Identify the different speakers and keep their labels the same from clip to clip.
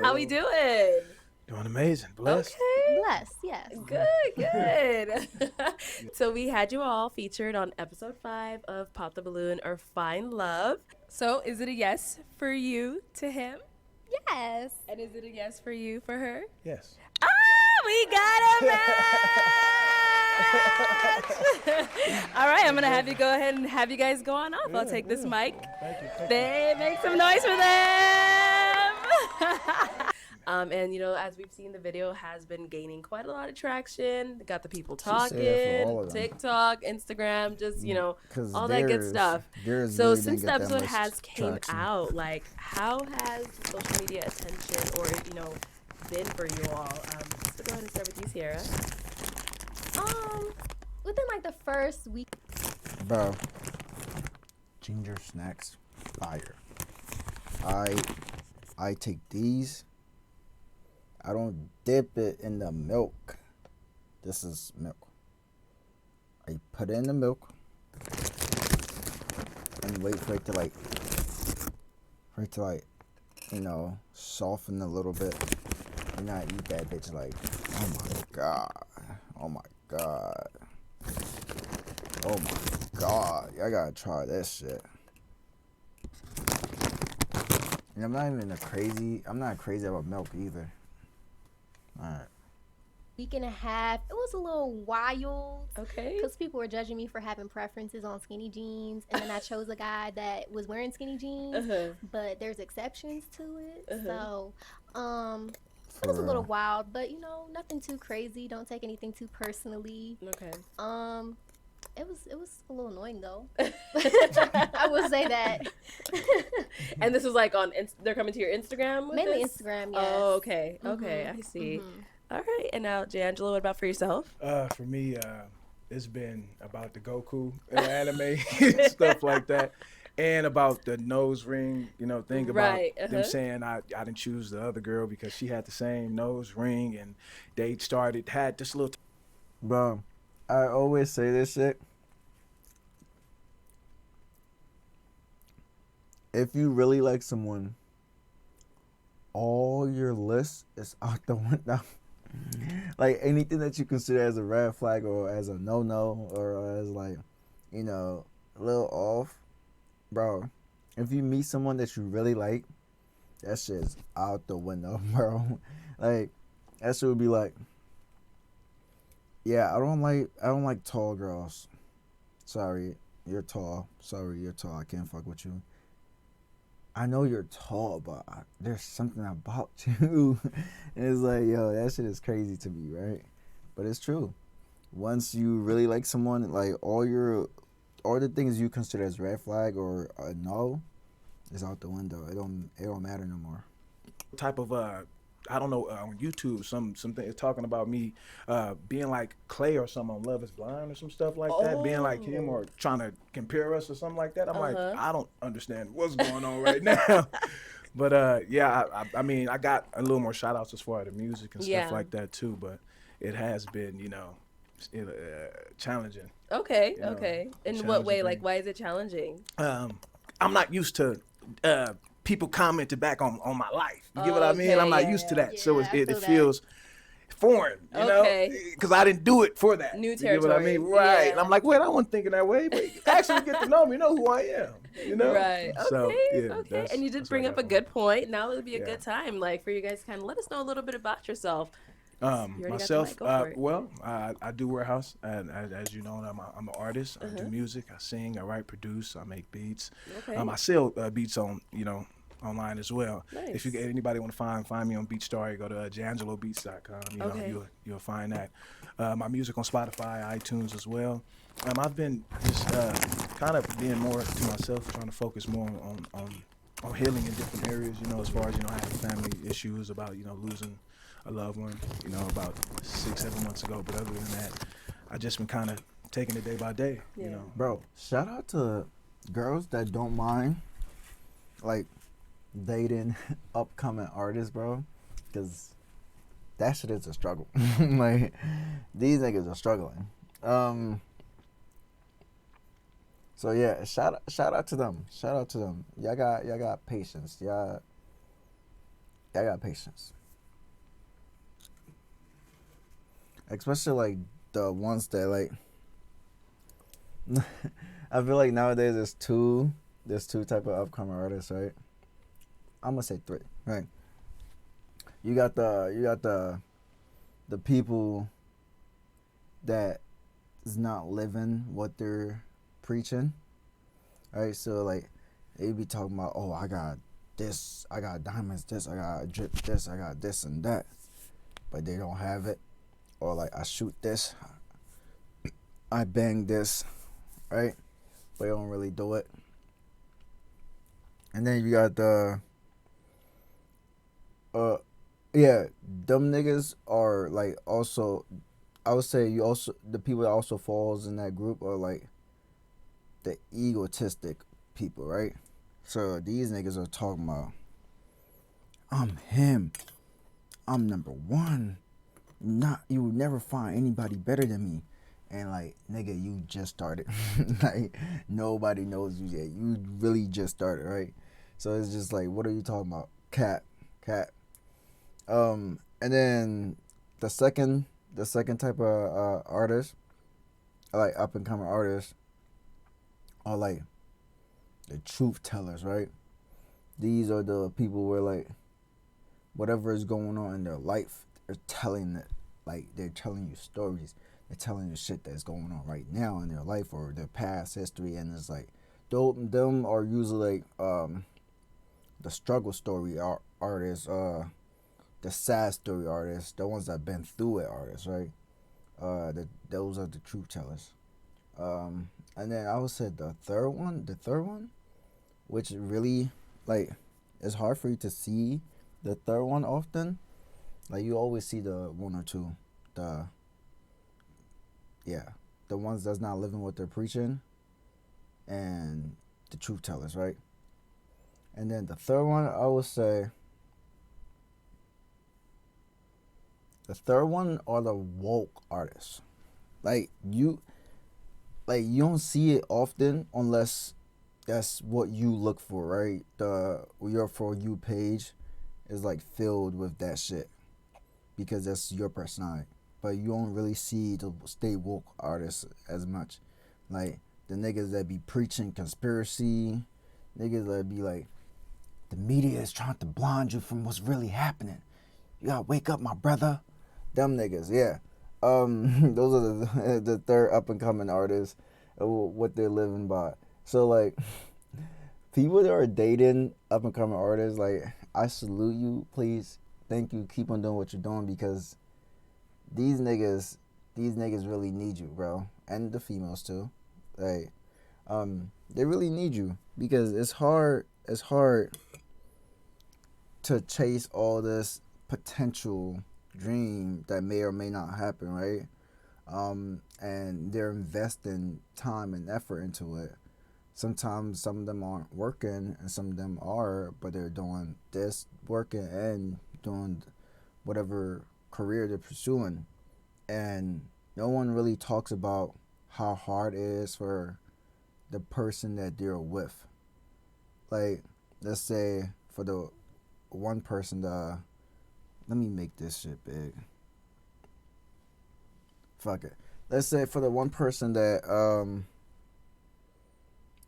Speaker 1: How we doing?
Speaker 2: Doing amazing. Blessed.
Speaker 1: Okay.
Speaker 3: Bless, yes.
Speaker 1: Good. So we had you all featured on episode 5 of Pop the Balloon or Find Love. So is it a yes for you to him?
Speaker 3: Yes.
Speaker 1: And is it a yes for you for her?
Speaker 2: Yes.
Speaker 1: Ah, we got a match! All right, I'm gonna have you go ahead and have you guys go on off. I'll take this mic.
Speaker 2: Thank you.
Speaker 1: They make some noise for them. And as we've seen, the video has been gaining quite a lot of traction. Got the people
Speaker 4: said that for all
Speaker 1: talking,
Speaker 4: of them.
Speaker 1: TikTok, Instagram, just
Speaker 4: 'Cause
Speaker 1: all that good
Speaker 4: theirs-
Speaker 1: stuff.
Speaker 4: theirs
Speaker 1: So
Speaker 4: really
Speaker 1: since
Speaker 4: didn't
Speaker 1: the
Speaker 4: get that
Speaker 1: episode
Speaker 4: much
Speaker 1: has came
Speaker 4: traction.
Speaker 1: out, like how has social media attention or been for you all? So go ahead and start with you, Sierra.
Speaker 3: Within like the first week.
Speaker 4: Bro, ginger snacks, fire. I take these. I don't dip it in the milk. This is milk. I put it in the milk and wait for it to soften a little bit. And I eat that bitch like, oh my god, oh my god, oh my god, I gotta try this shit. And I'm not crazy about milk either. Alright.
Speaker 3: Week and a half. It was a little wild.
Speaker 1: Okay.
Speaker 3: Because people were judging me for having preferences on skinny jeans. And then I chose a guy that was wearing skinny jeans. But there's exceptions to it. So, it was a little wild. But, nothing too crazy. Don't take anything too personally.
Speaker 1: Okay.
Speaker 3: It was a little annoying, though. I will say that.
Speaker 1: And this was like they're coming to your Instagram with
Speaker 3: Mainly
Speaker 1: this?
Speaker 3: Instagram, yes.
Speaker 1: Oh, okay. Okay, I see. All right. And now, Jangelo, what about for yourself?
Speaker 2: For me, it's been about the Goku anime stuff like that, and about the nose ring. Thing about them saying I didn't choose the other girl because she had the same nose ring, and they had this little.
Speaker 4: Bro, I always say this shit. If you really like someone, all your list is out the window. Like anything that you consider as a red flag or as a no-no or as a little off, bro. If you meet someone that you really like, that shit's out the window, bro. Like that shit would be like, yeah, I don't like tall girls. Sorry, you're tall. I can't fuck with you. I know you're tall, but there's something about you. And it's like, yo, that shit is crazy to me, right? But it's true. Once you really like someone, like all the things you consider as red flag or a no is out the window. It don't matter no more.
Speaker 2: Type of I don't know, on YouTube something is talking about me being like Clay or something on Love Is Blind or some stuff like that, being like him or trying to compare us or something like that. I'm like, I don't understand what's going on right now. But yeah, I mean, I got a little more shout outs as far as the music and stuff like that too, but it has been, challenging.
Speaker 1: Okay, okay. In what way? Like, why is it challenging?
Speaker 2: I'm not used to people commenting back on my life. You get what I mean? I'm not used to that. So it feels foreign, because I didn't do it for that.
Speaker 1: New
Speaker 2: territory. You get what I mean? Right. And I'm like, wait, I wasn't thinking that way. But actually get to know me, know who I am.
Speaker 1: Right. Okay.
Speaker 2: So,
Speaker 1: okay. And you did bring up a good point. Now would be a good time, like, for you guys to kind of let us know a little bit about yourself.
Speaker 2: Myself, I do warehouse, and as you know, I'm an artist. I do music, I sing, I write, produce, I make beats.
Speaker 1: Okay.
Speaker 2: I sell beats on online as well.
Speaker 1: Nice.
Speaker 2: If any want to find me on BeatStar, go to jangelobeats.com. You'll find that. My music on Spotify, iTunes as well. I've been just kind of being more to myself, trying to focus more on healing in different areas. As far as I have family issues about losing a loved one, about 6-7 months ago. But other than that, I just been kind of taking it day by day.
Speaker 4: Bro, shout out to girls that don't mind like dating upcoming artists, bro, because that shit is a struggle. Like these niggas are struggling. So yeah, shout out to them. Y'all got patience. I got patience. Especially like the ones that like I feel like nowadays there's two type of upcoming artists, right? I'm gonna say three, right? You got the people that is not living what they're preaching, right? So like they be talking about, oh, I got this, I got diamonds, this, I got drip, this, I got this and that, but they don't have it. Or like I shoot this, I bang this, right? But they don't really do it. And then you got the yeah, them niggas are like also, I would say you also, the people that also falls in that group are like the egotistic people, right? So these niggas are talking about, I'm him, I'm number one. Not, you would never find anybody better than me. And like, nigga, you just started. Like, nobody knows you yet. You really just started, right? So it's just like, what are you talking about? Cat. And then the second type of artist, like up and coming artists, are like the truth tellers, right? These are the people where like whatever is going on in their life, they're telling it. Like they're telling you stories. They're telling you shit that's going on right now in their life or their past history, and it's like them are usually like the struggle story artists, the sad story artists, the ones that been through it artists, right? Those are the truth tellers. And then I would say the third one, which really like it's hard for you to see the third one often. Like you always see the one or two, the ones that's not living what they're preaching, and the truth tellers, right? And then the third one, I would say, the third one are the woke artists. Like you don't see it often unless that's what you look for, right? Your For You page is like filled with that shit because that's your personality. But you don't really see the stay woke artists as much. Like the niggas that be preaching conspiracy, niggas that be like, the media is trying to blind you from what's really happening. You gotta wake up, my brother. Them niggas, yeah. Those are the third up and coming artists, what they're living by. So like, people that are dating up and coming artists, like I salute you, please, thank you, keep on doing what you're doing because these niggas really need you, bro, and the females too. Like, they really need you because it's hard to chase all this potential dream that may or may not happen, right? And they're investing time and effort into it. Sometimes some of them aren't working and some of them are, but they're doing this, working and doing whatever career they're pursuing. And no one really talks about how hard it is for the person that they're with. Like, let's say for the one person, let me make this shit big. Fuck it. Let's say for the one person that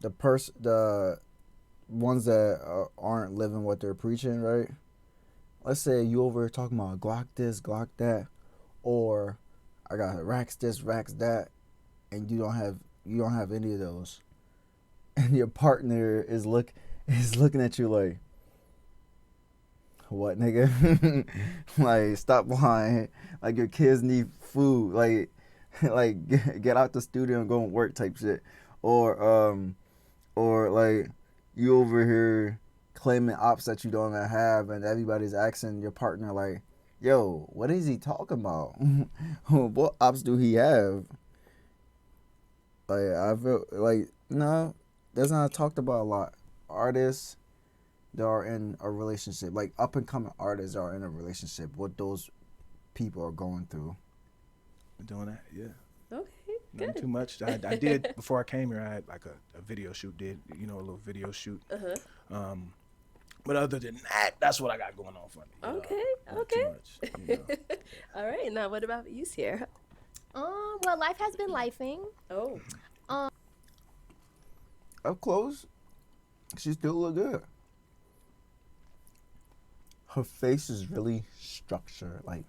Speaker 4: the ones that aren't living what they're preaching, right? Let's say you over here talking about Glock this, Glock that, or I got racks this, racks that, and you don't have any of those, and your partner is looking at you like, what, nigga? Like, stop lying. Like, your kids need food. Like get out the studio and go and work type shit. Or like, you over here claiming ops that you don't even have, and everybody's asking your partner, like, yo, what is he talking about? What ops do he have? Like, I feel like, no, that's not talked about a lot. Artists that are in a relationship, like up and coming artists are in a relationship, what those people are going through.
Speaker 2: Doing that, yeah.
Speaker 1: Okay,
Speaker 2: Nothing
Speaker 1: good.
Speaker 2: too much. I did before I came here. I had like a video shoot. A little video shoot. But other than that, that's what I got going on for me.
Speaker 1: Okay,
Speaker 2: Not
Speaker 1: okay.
Speaker 2: Too much, you know.
Speaker 1: All right, now what about you, Sierra?
Speaker 3: Well, life has been lifing.
Speaker 1: Oh,
Speaker 4: Up close, she still look good. Her face is really structured. Like,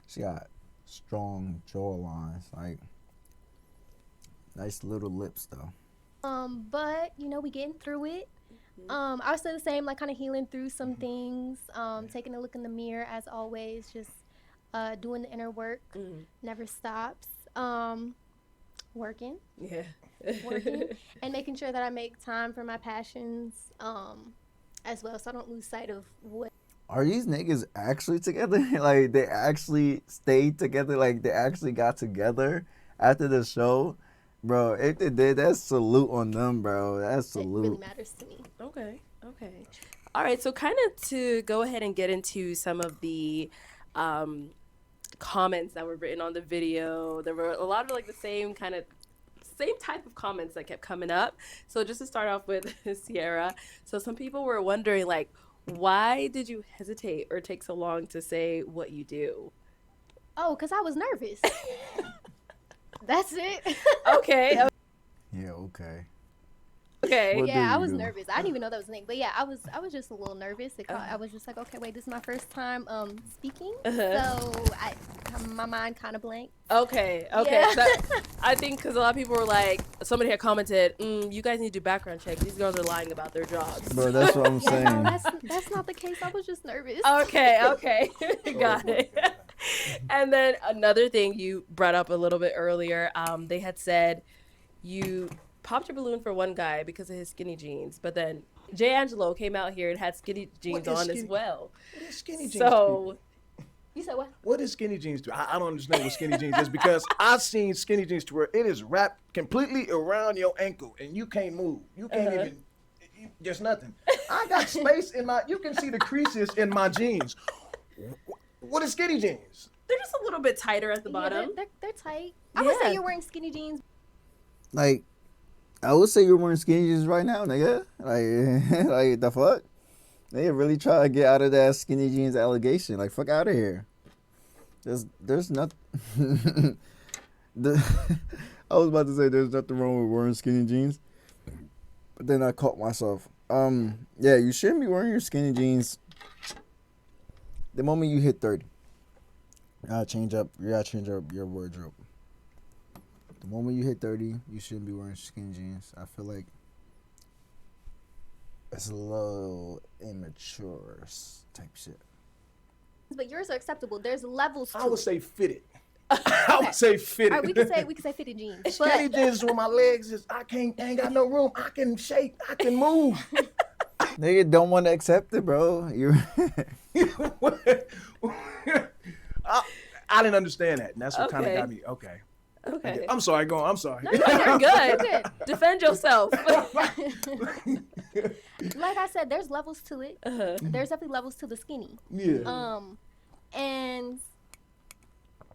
Speaker 4: she got strong jawlines. Like, nice little lips, though.
Speaker 3: But you know, we getting through it. I was still the same, like kind of healing through some things. Taking a look in the mirror as always, just doing the inner work. Never stops. Working,
Speaker 1: yeah.
Speaker 3: working, and making sure that I make time for my passions as well, so I don't lose sight of what.
Speaker 4: Are these niggas actually together? Like, they actually stayed together? Like, they actually got together after the show? Bro, if they did, that's salute on them, bro. That's
Speaker 3: It
Speaker 4: salute.
Speaker 3: really matters to me.
Speaker 1: Okay. All right, so kind of to go ahead and get into some of the comments that were written on the video. There were a lot of like the same type of comments that kept coming up. So just to start off with Sierra, so some people were wondering like, why did you hesitate or take so long to say what you do?
Speaker 3: Oh, because I was nervous. That's it.
Speaker 1: Okay.
Speaker 4: Yeah, okay.
Speaker 1: Okay.
Speaker 4: What do
Speaker 3: Yeah, I
Speaker 4: you
Speaker 3: was
Speaker 4: do?
Speaker 3: nervous. I didn't even know that was a name. But yeah, I was just a little nervous. I was just like, okay, wait, this is my first time speaking. So my mind kind of blank.
Speaker 1: Okay.
Speaker 3: Yeah.
Speaker 1: So I think because a lot of people were like, somebody had commented, you guys need to do background checks. These girls are lying about their jobs.
Speaker 4: Bro, that's what I'm
Speaker 3: Yeah,
Speaker 4: saying.
Speaker 3: no, that's not the case. I was just nervous.
Speaker 1: Okay. Got it. And then another thing you brought up a little bit earlier, they had said you popped your balloon for one guy because of his skinny jeans, but then Jay Angelo came out here and had skinny jeans
Speaker 2: What is
Speaker 1: on
Speaker 2: skinny-
Speaker 1: as well.
Speaker 2: What is skinny jeans?
Speaker 1: So
Speaker 3: You said what?
Speaker 2: What is skinny jeans do? I don't understand what skinny jeans is because I've seen skinny jeans to where it is wrapped completely around your ankle and you can't move. You can't even, just nothing. I got space in my, you can see the creases in my jeans. What is skinny jeans?
Speaker 1: they're just a little bit tighter at the bottom.
Speaker 3: Yeah, they're tight. I would
Speaker 1: Yeah.
Speaker 3: say you're wearing skinny jeans.
Speaker 4: Like, I would say you're wearing skinny jeans right now, nigga. Like, like the fuck? They really try to get out of that skinny jeans allegation. Like, fuck out of here. There's not. I was about to say there's nothing wrong with wearing skinny jeans, but then I caught myself. Yeah, you shouldn't be wearing your skinny jeans the moment you hit 30. You gotta change up your wardrobe. The moment you hit 30, you shouldn't be wearing skinny jeans. I feel like it's a little immature type shit.
Speaker 3: But yours are acceptable. There's levels to
Speaker 2: I would
Speaker 3: it.
Speaker 2: say fitted. I would say fitted.
Speaker 3: All right, we could say fitted jeans.
Speaker 2: Skinny
Speaker 3: But
Speaker 2: jeans where my legs is, I ain't got no room. I can shake, I can move.
Speaker 4: Nigga don't want to accept it, bro. You
Speaker 2: I didn't understand that, and that's what kind of
Speaker 1: Okay.
Speaker 2: got me. Okay.
Speaker 1: Okay.
Speaker 2: I'm sorry. Go on. I'm sorry.
Speaker 1: No, you're good.
Speaker 3: good.
Speaker 1: Defend yourself.
Speaker 3: like I said, there's levels to it. There's definitely levels to the skinny.
Speaker 2: Yeah.
Speaker 3: And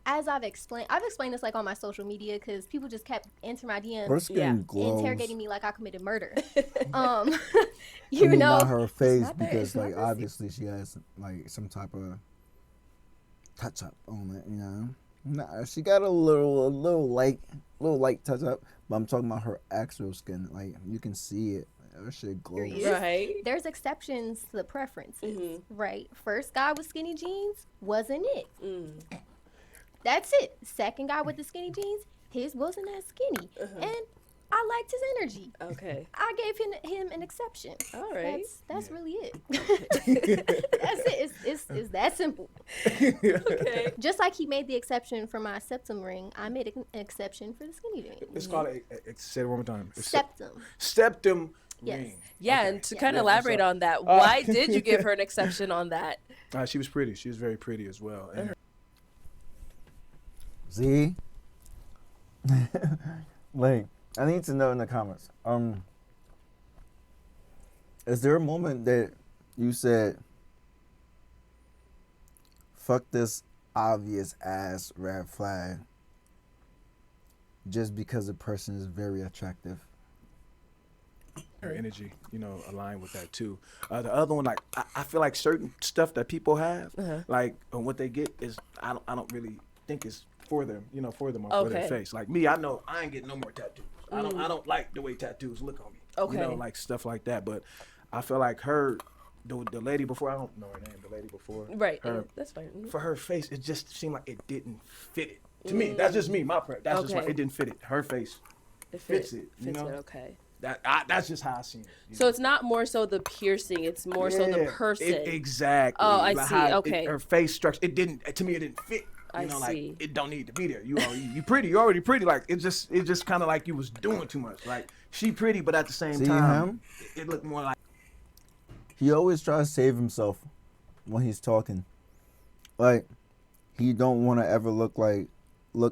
Speaker 3: as I've explained this like on my social media because people just kept entering my
Speaker 4: her
Speaker 3: DMs,
Speaker 4: skin glows.
Speaker 3: interrogating me like I committed murder.
Speaker 4: I
Speaker 3: You
Speaker 4: mean,
Speaker 3: know,
Speaker 4: not her face
Speaker 1: not that-
Speaker 4: because
Speaker 1: it's not
Speaker 4: like
Speaker 1: that
Speaker 4: obviously she has like some type of touch up on it, you know. Nah, she got a little light touch up, but I'm talking about her actual skin. Like you can see it. Her shit glows.
Speaker 3: Period.
Speaker 1: Right.
Speaker 3: there's exceptions to the preferences,
Speaker 1: Mhm.
Speaker 3: right? First guy with skinny jeans wasn't it.
Speaker 1: Mm.
Speaker 3: That's it. Second guy with the skinny jeans, his wasn't as skinny, and I liked his energy.
Speaker 1: Okay.
Speaker 3: I gave him an exception.
Speaker 1: All right.
Speaker 3: That's really it. That's it. It's that simple.
Speaker 1: Okay.
Speaker 3: Just like he made the exception for my septum ring, I made an exception for the skinny jeans.
Speaker 2: It's called say it one more time. It's
Speaker 3: Septum.
Speaker 2: septum
Speaker 3: Yes.
Speaker 2: ring.
Speaker 1: Yeah,
Speaker 2: Okay.
Speaker 1: and to
Speaker 3: Yeah.
Speaker 1: kind
Speaker 2: Yeah,
Speaker 1: of
Speaker 2: I'm
Speaker 1: elaborate
Speaker 2: sorry.
Speaker 1: on that, why did you give her an exception on that?
Speaker 2: She was pretty. She was very pretty as well. And
Speaker 4: See? Like, I need to know in the comments. Is there a moment that you said, fuck this obvious ass red flag just because the person is very attractive?
Speaker 2: her energy, aligned with that too. The other one, like I feel like certain stuff that people have, like what they get is I don't really think is for them, for them or for their face. Like me, I know I ain't getting no more tattoos. I don't like the way tattoos look on me.
Speaker 1: Okay.
Speaker 2: Like stuff like that. But I feel like the lady before, I don't know her name, the lady before.
Speaker 1: Right. That's fine.
Speaker 2: For her face, it just seemed like it didn't fit it. To me, that's just me, that's just like, it didn't fit it. Her face fits it,
Speaker 1: okay.
Speaker 2: That's just how I see it.
Speaker 1: So it's not more so the piercing; it's more so the person.
Speaker 2: Exactly.
Speaker 1: Oh, I see. Okay.
Speaker 2: Her face structure. It didn't. To me, it didn't fit.
Speaker 1: I see.
Speaker 2: Like it don't need to be there. You pretty. You're already pretty. Like it just kind of like you was doing too much. Like she pretty, but at the same time, it looked more like.
Speaker 4: He always tries to save himself when he's talking. Like he don't want to ever look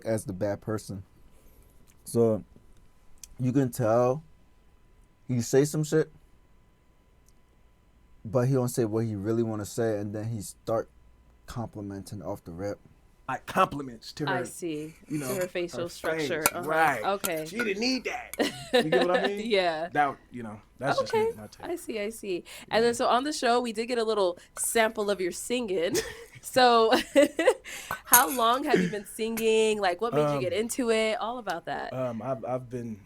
Speaker 4: as the bad person. So you can tell he say some shit, but he don't say what he really want to say, and then he start complimenting off the rip.
Speaker 2: Like compliments to her.
Speaker 1: I see. To her facial structure.
Speaker 2: Face, right.
Speaker 1: Okay.
Speaker 2: She didn't need that. You get what I mean?
Speaker 1: Yeah.
Speaker 2: That's
Speaker 1: okay.
Speaker 2: Just me, my take.
Speaker 1: I see. And then so on the show, we did get a little sample of your singing. So how long have you been singing? Like what made you get into it? All about that.
Speaker 2: I've been.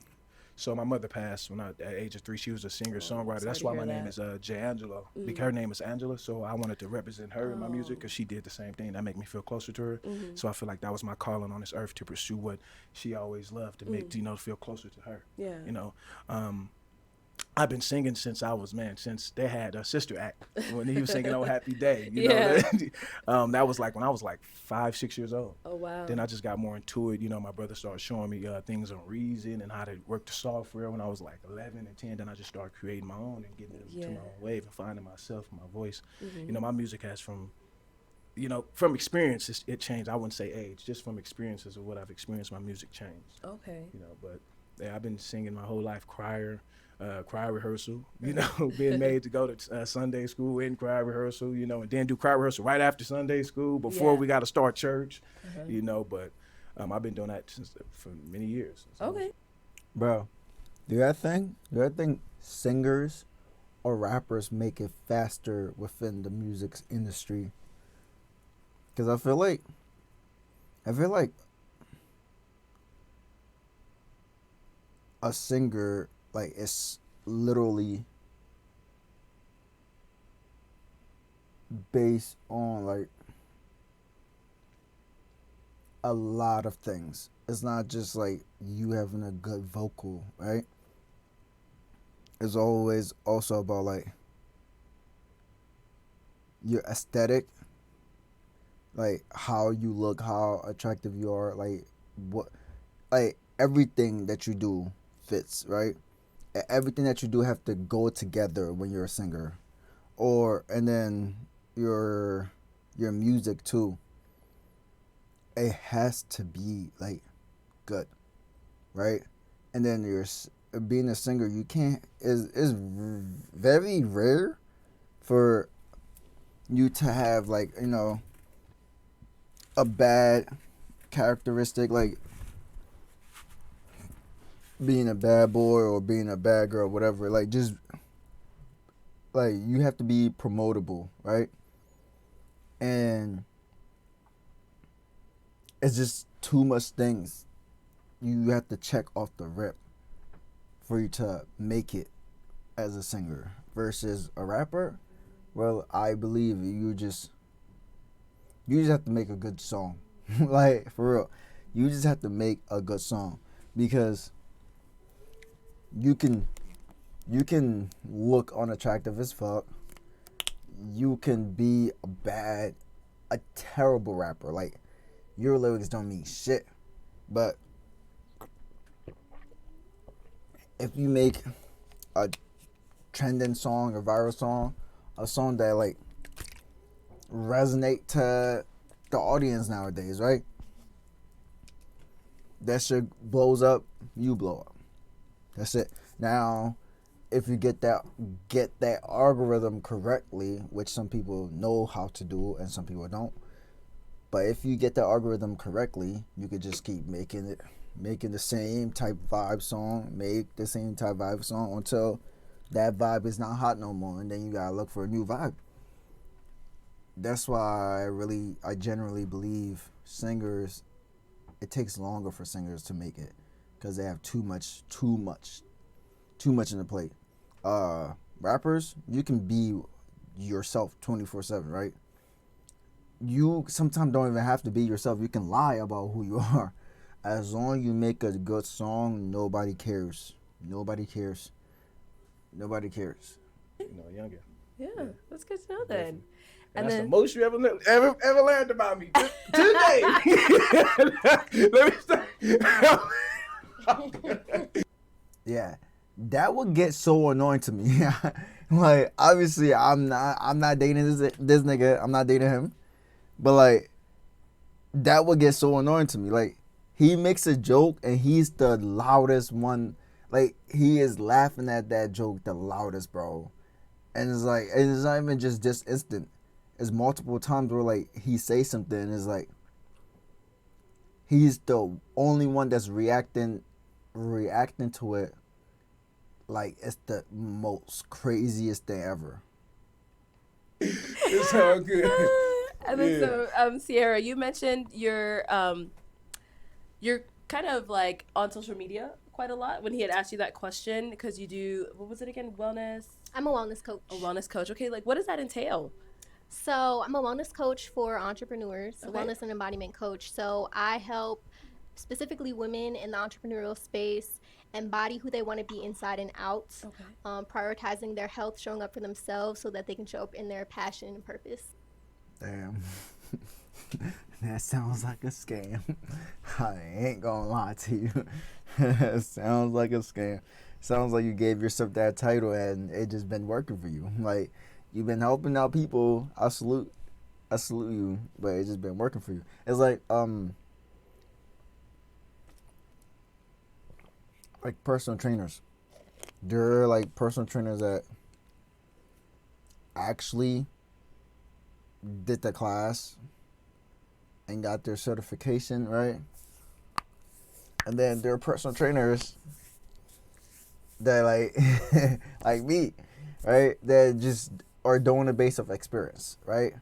Speaker 2: So my mother passed when at age of 3. She was a singer-songwriter. That's why my name is J. Angelo. Because her name is Angela, so I wanted to represent her in my music because she did the same thing. That made me feel closer to her. So I feel like that was my calling on this earth, to pursue what she always loved, to make to feel closer to her.
Speaker 1: Yeah.
Speaker 2: I've been singing since since they had a Sister Act when he was singing "Oh Happy Day." That was like when I was like 5, 6 years old.
Speaker 1: Oh wow.
Speaker 2: Then I just got more into it. My brother started showing me things on Reason and how to work the software when I was like 11 and 10. Then I just started creating my own and getting into my own wave and finding myself and my voice. My music has from experience, it changed. I wouldn't say age, just from experiences of what I've experienced, my music changed.
Speaker 1: Okay.
Speaker 2: But yeah, I've been singing my whole life, choir rehearsal, being made to go to Sunday school in choir rehearsal, and then do choir rehearsal right after Sunday school before we got to start church, but I've been doing that for many years. So.
Speaker 1: Okay.
Speaker 4: Bro, do you think singers or rappers make it faster within the music industry? Because I feel like a singer, like, it's literally based on like a lot of things. It's not just like you having a good vocal, right? It's always also about like your aesthetic, like how you look, how attractive you are, like everything that you do fits, right? Everything that you do have to go together when you're a singer, and then your music too. It has to be like good, right? And then being a singer, you can't. Is very rare for you to have like a bad characteristic, like being a bad boy or being a bad girl, whatever. Like, just like you have to be promotable, right? And it's just too much things you have to check off the rip for you to make it as a singer versus a rapper. Well, I believe you just have to make a good song. Like, for real, you just have to make a good song, because you can look unattractive as fuck. You can be a terrible rapper. Like, your lyrics don't mean shit. But if you make a trending song, a viral song, a song that like resonate to the audience nowadays, right? That shit blows up, you blow up. That's it. Now, if you get that algorithm correctly, which some people know how to do and some people don't, but if you get the algorithm correctly, you could just keep making the same type vibe song, make the same type vibe song until that vibe is not hot no more, and then you gotta look for a new vibe. That's why I generally believe singers, it takes longer for singers to make it because they have too much in the plate. Rappers, you can be yourself 24/7, right? You sometimes don't even have to be yourself. You can lie about who you are. As long as you make a good song, nobody cares. Nobody cares. Nobody cares.
Speaker 2: Younger.
Speaker 1: Yeah, that's good to know then.
Speaker 2: And that's the most you ever learned about me today. Let me start.
Speaker 4: Yeah, that would get so annoying to me. Like, obviously, I'm not dating this nigga. I'm not dating him. But like, that would get so annoying to me. Like, he makes a joke and he's the loudest one. Like, he is laughing at that joke the loudest, bro. And it's like, it's not even just this instant. It's multiple times where like he says something and it's like he's the only one that's reacting to it like it's the most craziest thing ever.
Speaker 2: It's all good.
Speaker 1: And then so Sierra, you mentioned you're kind of like on social media quite a lot when he had asked you that question because you do, what was it again, wellness?
Speaker 3: I'm a wellness coach.
Speaker 1: A wellness coach. Okay, like what does that entail?
Speaker 3: So I'm a wellness coach for entrepreneurs, a wellness and embodiment coach. So I help specifically women in the entrepreneurial space embody who they want to be inside and out, prioritizing their health, showing up for themselves so that they can show up in their passion and purpose.
Speaker 4: Damn. That sounds like a scam. I ain't gonna lie to you. It sounds like a scam. Sounds like you gave yourself that title and it just been working for you. Like, you've been helping out people. I salute you, but it's just been working for you. It's like personal trainers. There are like personal trainers that actually did the class and got their certification, right? And then there are personal trainers that like like me, right? That just are doing the base of experience, right?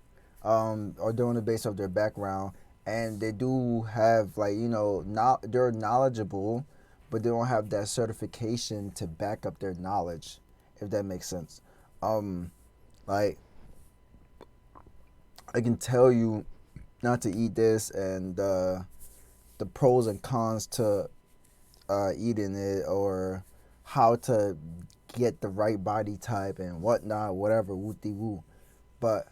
Speaker 4: Or doing the base of their background, and they do have like, you know, they're knowledgeable, but they don't have that certification to back up their knowledge, if that makes sense. Like, I can tell you not to eat this and the pros and cons to eating it, or how to get the right body type and whatnot, whatever, woo-de-woo. But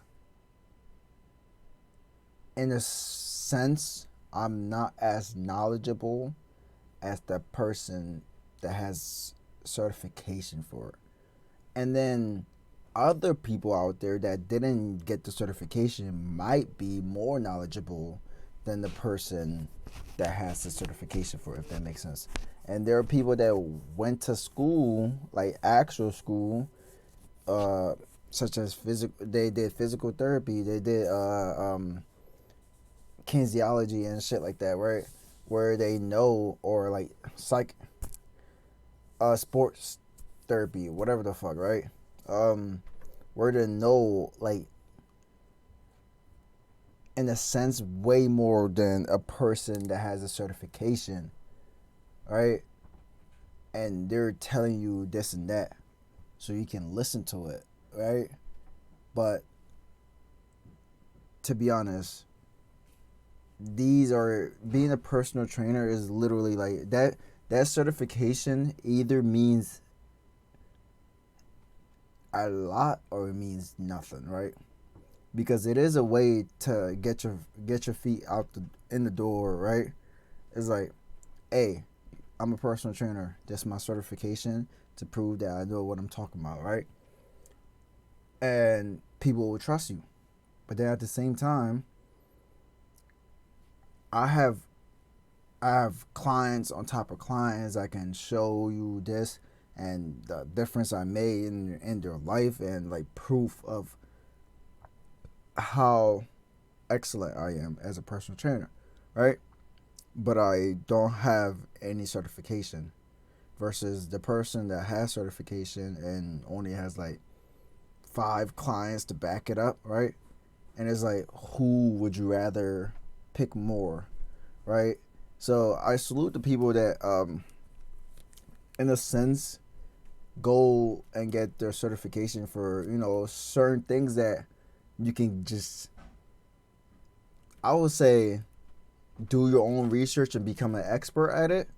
Speaker 4: in a sense, I'm not as knowledgeable as the person that has certification for it. And then other people out there that didn't get the certification might be more knowledgeable than the person that has the certification for it, if that makes sense. And there are people that went to school, like actual school, such as they did physical therapy, they did kinesiology and shit like that, right? Where they know, or like sports therapy, whatever the fuck, right? Where they know, like, in a sense, way more than a person that has a certification, right? And they're telling you this and that, so you can listen to it, right? But to be honest, being a personal trainer is literally like that. That certification either means a lot or it means nothing, right? Because it is a way to get your feet out in the door, right? It's like, hey, I'm a personal trainer. That's my certification to prove that I know what I'm talking about, right? And people will trust you. But then at the same time, I have clients on top of clients. I can show you this and the difference I made in their life, and like proof of how excellent I am as a personal trainer, right? But I don't have any certification versus the person that has certification and only has like 5 clients to back it up, right? And it's like, who would you rather pick more, right? So I salute the people that, in a sense, go and get their certification for, certain things that you can just, I would say, do your own research and become an expert at it,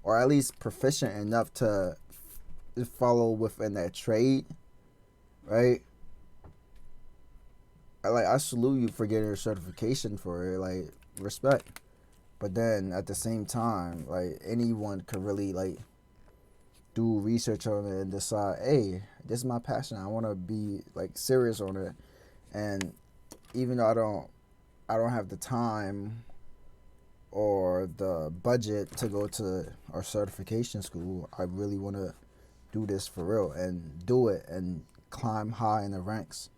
Speaker 4: or at least proficient enough to follow within that trade, right? I salute you for getting your certification for it, like, respect. But then at the same time, like, anyone could really, like, do research on it and decide, hey, this is my passion. I want to be, like, serious on it. And even though I don't have the time or the budget to go to our certification school, I really want to do this for real and do it and climb high in the ranks.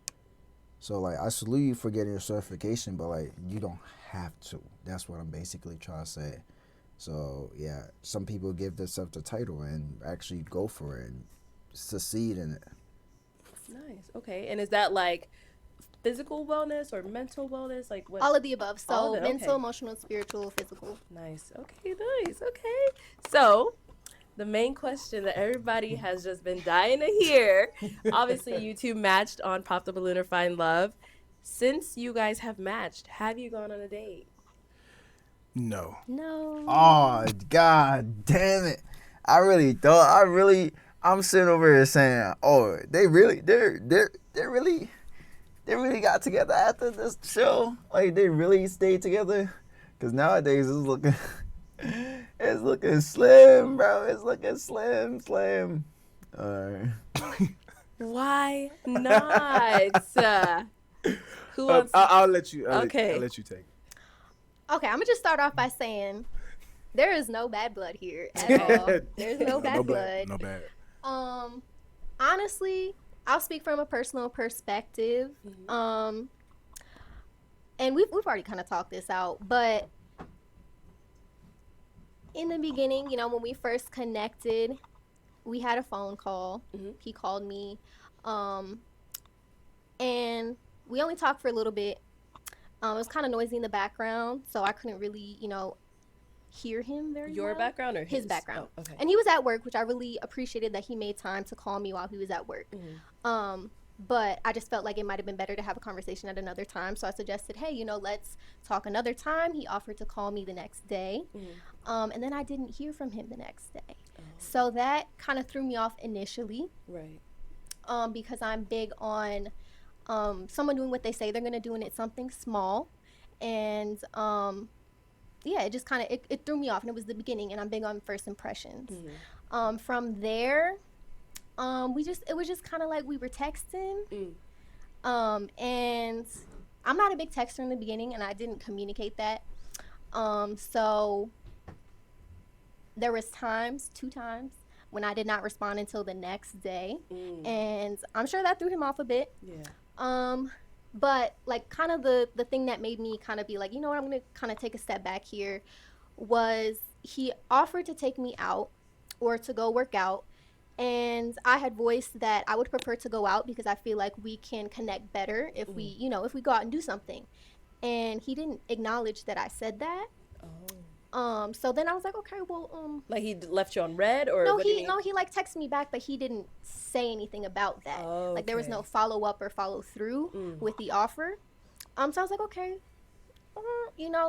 Speaker 4: So, like, I salute you for getting your certification, but, like, you don't have to. That's what I'm basically trying to say. So, yeah, some people give themselves the title and actually go for it and succeed in it.
Speaker 1: Nice. Okay. And is that, like, physical wellness or mental wellness? Like, what?
Speaker 3: All of the above. So,
Speaker 1: Okay.
Speaker 3: mental, emotional, spiritual, physical.
Speaker 1: Nice. Okay, nice. Okay. So, the main question that everybody has just been dying to hear. Obviously, you two matched on Pop the Balloon or Find Love. Since you guys have matched, have you gone on a date?
Speaker 2: No.
Speaker 4: Oh, God damn it. I'm sitting over here saying, oh, they really got together after this show. Like, they really stayed together. Because nowadays it's looking slim, bro. It's looking slim. Alright.
Speaker 1: Why not? Who wants?
Speaker 2: I'll let you.
Speaker 1: Okay.
Speaker 2: I'll let you take it.
Speaker 3: Okay, I'm going to just start off by saying there is no bad blood here at all. There's no bad blood.
Speaker 2: No bad.
Speaker 3: Honestly, I'll speak from a personal perspective. And we've already kind of talked this out, but in the beginning, when we first connected, we had a phone call. He called me, and we only talked for a little bit. It was kind of noisy in the background, so I couldn't really, hear him very well.
Speaker 1: Your background or his?
Speaker 3: Background.
Speaker 1: Oh, okay.
Speaker 3: And he was at work, which I really appreciated that he made time to call me while he was at work. But I just felt like it might have been better to have a conversation at another time. So I suggested, hey, let's talk another time. He offered to call me the next day. And then I didn't hear from him the next day. So that kind of threw me off initially.
Speaker 1: Right.
Speaker 3: Because I'm big on someone doing what they say they're going to do, and it's something small. And yeah, it just kind of, it threw me off, and it was the beginning, and I'm big on first impressions. From there, it was just kind of like we were texting. And I'm not a big texter in the beginning, and I didn't communicate that. So there was 2 times when I did not respond until the next day. And I'm sure that threw him off a bit.
Speaker 1: Yeah.
Speaker 3: But like kind of the thing that made me kind of be like, you know what, I'm going to kind of take a step back here, was he offered to take me out or to go work out. And I had voiced that I would prefer to go out because I feel like we can connect better if we, if we go out and do something. And he didn't acknowledge that I said that. So then I was like, okay, well,
Speaker 1: like he left you on red, or
Speaker 3: no,
Speaker 1: what do you mean?
Speaker 3: he like texted me back, but he didn't say anything about that. Like there was no follow up or follow through with the offer. So I was like, okay,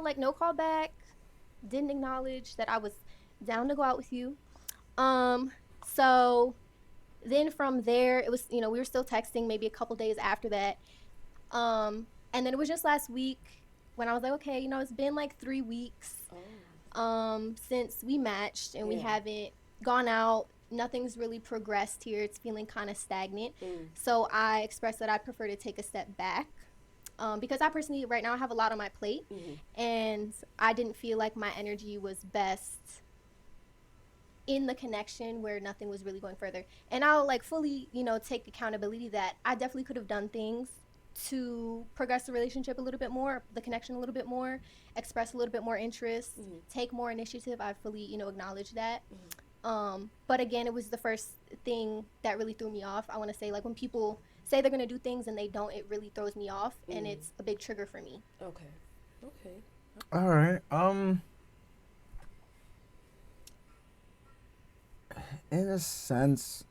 Speaker 3: like no call back, didn't acknowledge that I was down to go out with you. So then from there, it was, we were still texting maybe a couple days after that. And then it was just last week when I was like, okay, it's been like 3 weeks since we matched, and we haven't gone out. Nothing's really progressed here. It's feeling kind of stagnant. So I expressed that I prefer to take a step back because I personally, right now, I have a lot on my plate, and I didn't feel like my energy was best in the connection where nothing was really going further. And I'll like fully, take accountability that I definitely could have done things to progress the relationship a little bit more, the connection a little bit more, express a little bit more interest, take more initiative. I fully, acknowledge that. But again, it was the first thing that really threw me off. I want to say, like, when people say they're gonna do things and they don't, it really throws me off, and it's a big trigger for me.
Speaker 1: Okay. Okay.
Speaker 4: All right. In a sense,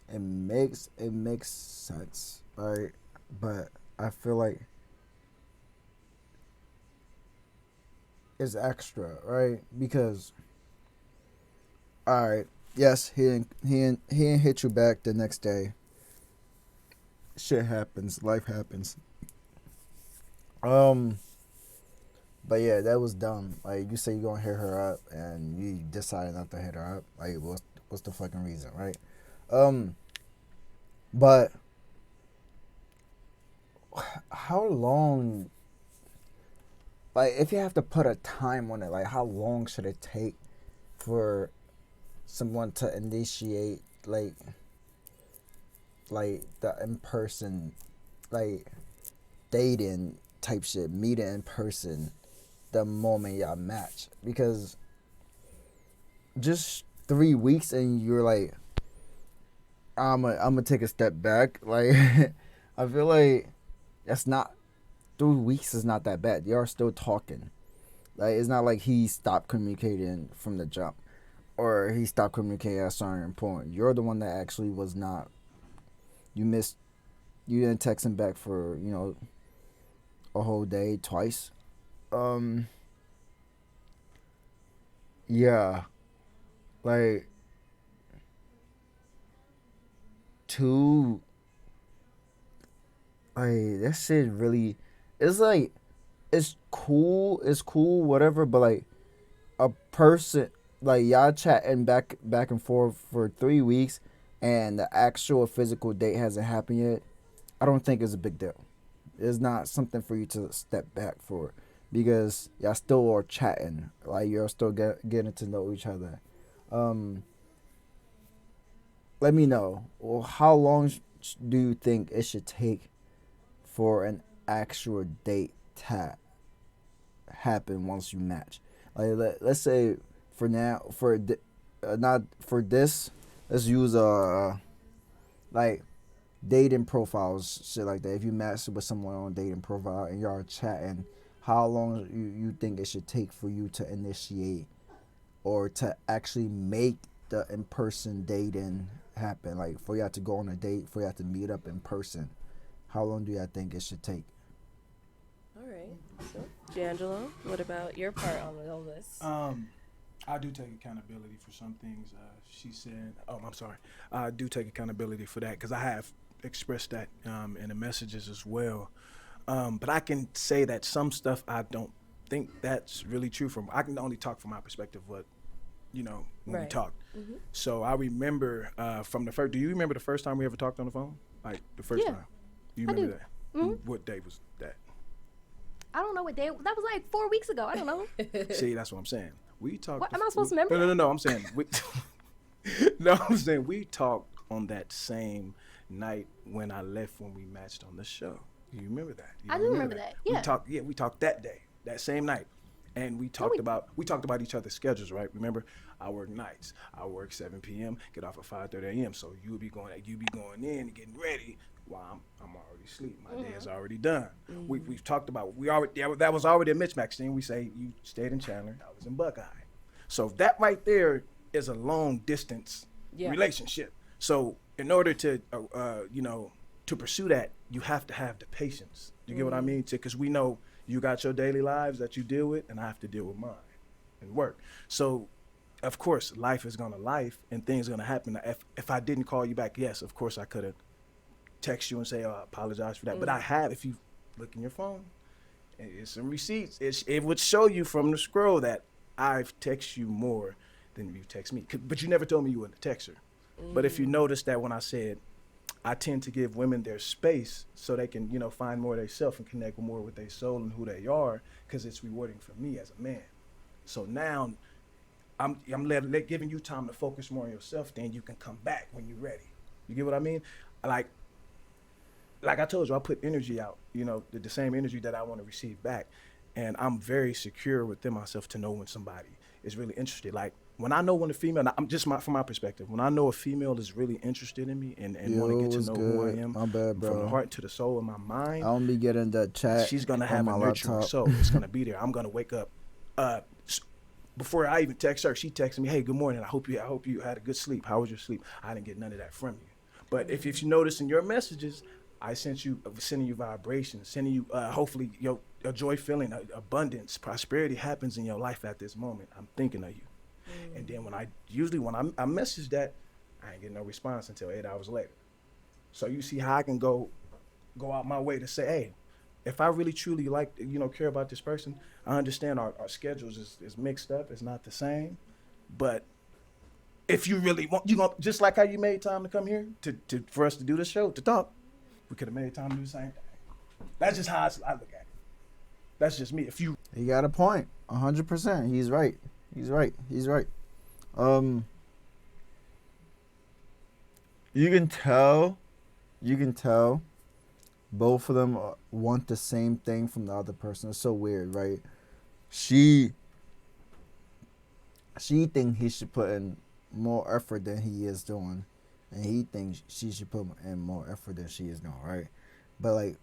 Speaker 4: it makes sense, right? But I feel like it's extra, right? Because, all right, yes, he didn't hit you back the next day. Shit happens, life happens. But yeah, that was dumb. Like, you say you gonna hit her up and you decided not to hit her up. Like, what's the fucking reason, right? But how long? Like, if you have to put a time on it, like, how long should it take for someone to initiate like the in person, like, dating type shit, meeting in person the moment y'all match? Because just 3 weeks and you're like, I'm gonna take a step back. Like, I feel like that's not 3 weeks is not that bad. Y'all are still talking. Like, it's not like he stopped communicating from the jump, or he stopped communicating at a certain point. You're the one that actually was not. You didn't text him back for, a whole day twice. Yeah, like, two, like, that shit really, it's like, it's cool, whatever, but like, a person, like, y'all chatting back and forth for 3 weeks and the actual physical date hasn't happened yet, I don't think it's a big deal. It's not something for you to step back for, because y'all still are chatting. Like, you're still getting to know each other. Let me know. Well, how long do you think it should take for an actual date to happen once you match? Like, let's say for now, not for this, let's use like, dating profiles, shit like that. If you match with someone on a dating profile and y'all chatting, how long you think it should take for you to initiate or to actually make the in-person dating happen? Like, for y'all to go on a date, for y'all to meet up in person, how long do y'all think it should take?
Speaker 1: All right. So, D'Angelo, what about your part on all this?
Speaker 2: I do take accountability for some things. She said, I'm sorry. I do take accountability for that, because I have expressed that in the messages as well. But I can say that some stuff I don't think that's really true I can only talk from my perspective, when we talked. Mm-hmm. So I remember from the first, do you remember the first time we ever talked on the phone? Like, the first time? You remember that? Mm-hmm. What day was that?
Speaker 3: I don't know what day. That was like 4 weeks ago. I don't know.
Speaker 2: See, that's what I'm saying. We talked.
Speaker 3: What, am I supposed to remember?
Speaker 2: No. I'm saying I'm saying we talked on that same night when I left, when we matched on the show. You remember that?
Speaker 3: I do remember that. Yeah.
Speaker 2: We talked that day, that same night, and we talked about each other's schedules. Right? Remember, I work nights. I work 7 p.m. Get off at 5:30 a.m. So you be going in and getting ready while I'm already asleep. My day is already done. Mm-hmm. We've talked about that was already a mismatch thing. We say you stayed in Chandler, I was in Buckeye. So that right there is a long distance relationship. So in order to to pursue that, you have to have the patience. You get what I mean? Because we know you got your daily lives that you deal with, and I have to deal with mine and work. So of course, life is gonna life, and things are gonna happen. If I didn't call you back, yes, of course I could have text you and say, I apologize for that. But I have, if you look in your phone, it's some receipts. It would show you from the scroll that I've texted you more than you text me. But you never told me you were a texter. But if you notice that when I said, I tend to give women their space so they can, find more of themselves and connect more with their soul and who they are, because it's rewarding for me as a man. So now I'm giving you time to focus more on yourself, then you can come back when you're ready. You get what I mean? Like I told you, I put energy out, the same energy that I want to receive back. And I'm very secure within myself to know when somebody is really interested. Like, when I know when a female, I'm just from my perspective, when I know a female is really interested in me and want to get to
Speaker 4: what's
Speaker 2: know who I
Speaker 4: good?
Speaker 2: am
Speaker 4: My bad,
Speaker 2: from the
Speaker 4: bro.
Speaker 2: heart to the soul of my
Speaker 4: I
Speaker 2: mind,
Speaker 4: don't be getting that chat
Speaker 2: she's gonna
Speaker 4: on
Speaker 2: have
Speaker 4: my
Speaker 2: a nurturing
Speaker 4: laptop.
Speaker 2: soul. It's gonna be there. I'm gonna wake up. Before I even text her, she texted me, "Hey, good morning. I hope you had a good sleep. How was your sleep?" I didn't get none of that from you. But if you notice in your messages, I sending you vibrations, sending you hopefully your joy feeling, abundance, prosperity happens in your life at this moment. I'm thinking of you. And then when I message that, I ain't getting no response until 8 hours later. So you see how I can go out my way to say, hey, if I really truly care about this person, I understand our schedules is mixed up, it's not the same. But if you really want, you gonna just like how you made time to come here to for us to do this show, to talk, we could have made time to do the same thing. That's just how I look at it. That's just me. If you
Speaker 4: He got a point, 100%. He's right. He's right. You can tell both of them want the same thing from the other person. It's so weird, right? She thinks he should put in more effort than he is doing, and he thinks she should put in more effort than she is doing, right? But like,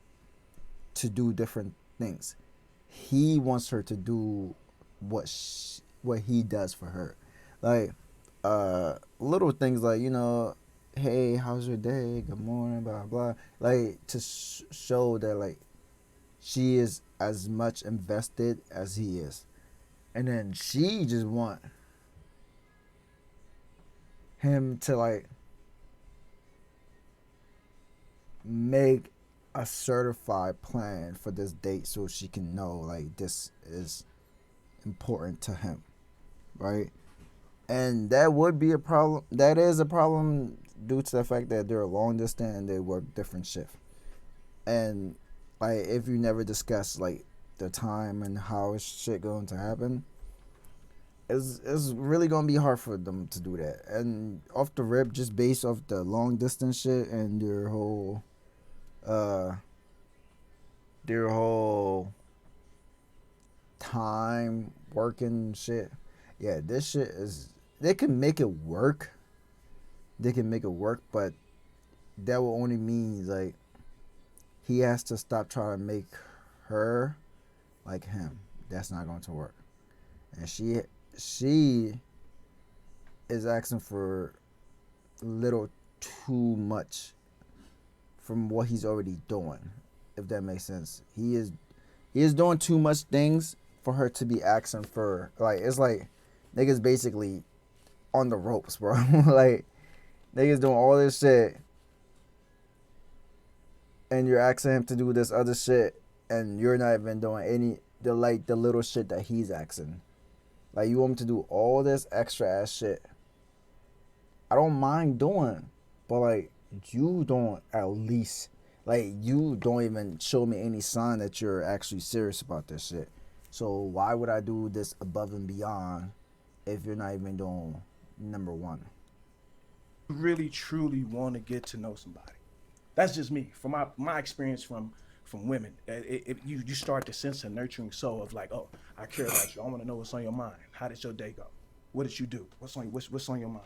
Speaker 4: to do different things. He wants her to do what he does for her, like little things like, hey, how's your day? Good morning, blah blah. Like, to show that like she is as much invested as he is, and then she just want him to like make a certified plan for this date so she can know like this is important to him, right? And that would be a problem. That is a problem due to the fact that they're long distance and they work different shifts. And like, if you never discuss like the time and how shit going to happen, it's really gonna be hard for them to do that. And off the rip, just based off the long distance shit and uh their whole time working shit. Yeah, this shit is, they can make it work. But that will only mean like he has to stop trying to make her like him. That's not going to work. And she is asking for a little too much from what he's already doing, if that makes sense. He is doing too much things for her to be asking for. Like, it's like niggas basically on the ropes, bro. Like, niggas doing all this shit and you're asking him to do this other shit and you're not even doing the little shit that he's asking. Like, you want him to do all this extra ass shit. I don't mind doing, but like, you don't at least, like, you don't even show me any sign that you're actually serious about this shit. So why would I do this above and beyond if you're not even doing number one?
Speaker 2: really truly want to get to know somebody, that's just me. From my experience from women, you start to sense a nurturing soul of like, oh, I care about you. I want to know what's on your mind. How did your day go? What did you do? What's on your mind?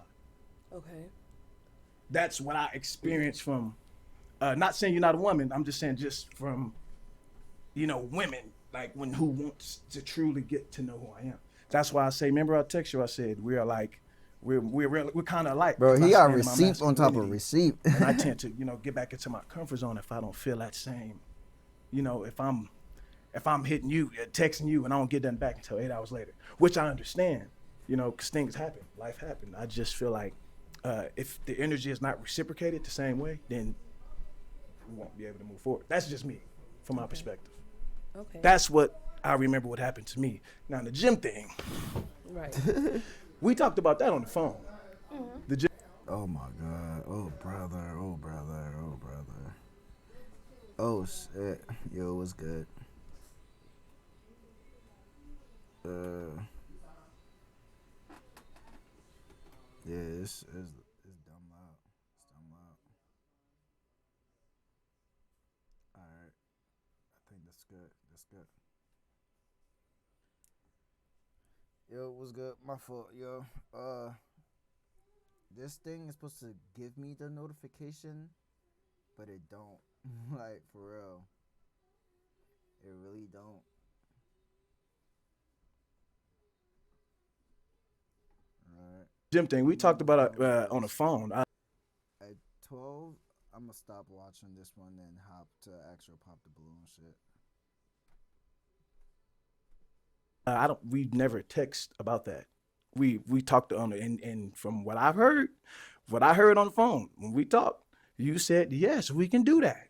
Speaker 1: Okay.
Speaker 2: That's what I experienced from. Not saying you're not a woman. I'm just saying just from, women like who wants to truly get to know who I am. That's why I say. Remember, I text you. I said we are like. We're kind of alike.
Speaker 4: Bro, he got
Speaker 2: stand in my
Speaker 4: receipts on top of
Speaker 2: masculinity.
Speaker 4: receipt.
Speaker 2: And I tend to, get back into my comfort zone if I don't feel that same, if I'm hitting you, texting you, and I don't get nothing back until 8 hours later, which I understand, because things happen, life happens. I just feel like if the energy is not reciprocated the same way, then we won't be able to move forward. That's just me, from my perspective.
Speaker 1: Okay.
Speaker 2: That's what I remember what happened to me. Now, the gym thing,
Speaker 1: right.
Speaker 2: we talked about that on the phone.
Speaker 1: Mm-hmm.
Speaker 2: The gym.
Speaker 4: Oh my god. Oh brother. Oh shit. Yo, what's good? Yeah, it's dumb loud. It's dumb loud. Alright. I think that's good. Yo, what's good? My fault, yo. This thing is supposed to give me the notification, but it don't. Like, for real. It really don't. Alright.
Speaker 2: Gym thing we talked about on the phone.
Speaker 4: At 12, I'm gonna stop watching this one and hop to actual Pop the Balloon shit.
Speaker 2: I don't. We never text about that. We talked on it, and from what I've heard, what I heard on the phone when we talked, you said yes, we can do that,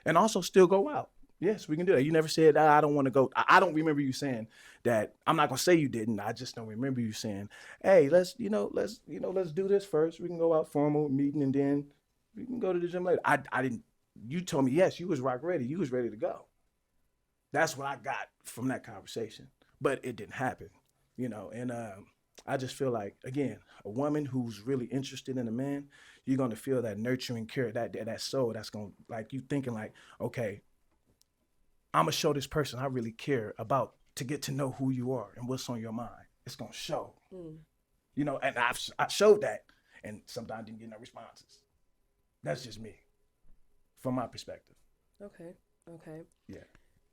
Speaker 2: and also still go out. Yes, we can do that. You never said I don't want to go. I don't remember you saying that. I'm not gonna say you didn't. I just don't remember you saying, "Hey, let's do this first. We can go out formal meeting, and then we can go to the gym later." I didn't. You told me yes. You was rock ready. You was ready to go. That's what I got from that conversation, but it didn't happen. And I just feel like, again, a woman who's really interested in a man, you're gonna feel that nurturing care, that soul that's gonna, like, you thinking like, okay, I'm gonna show this person I really care about to get to know who you are and what's on your mind. It's gonna show, and I showed that, and sometimes didn't get no responses. That's just me, from my perspective.
Speaker 1: Okay.
Speaker 2: Yeah.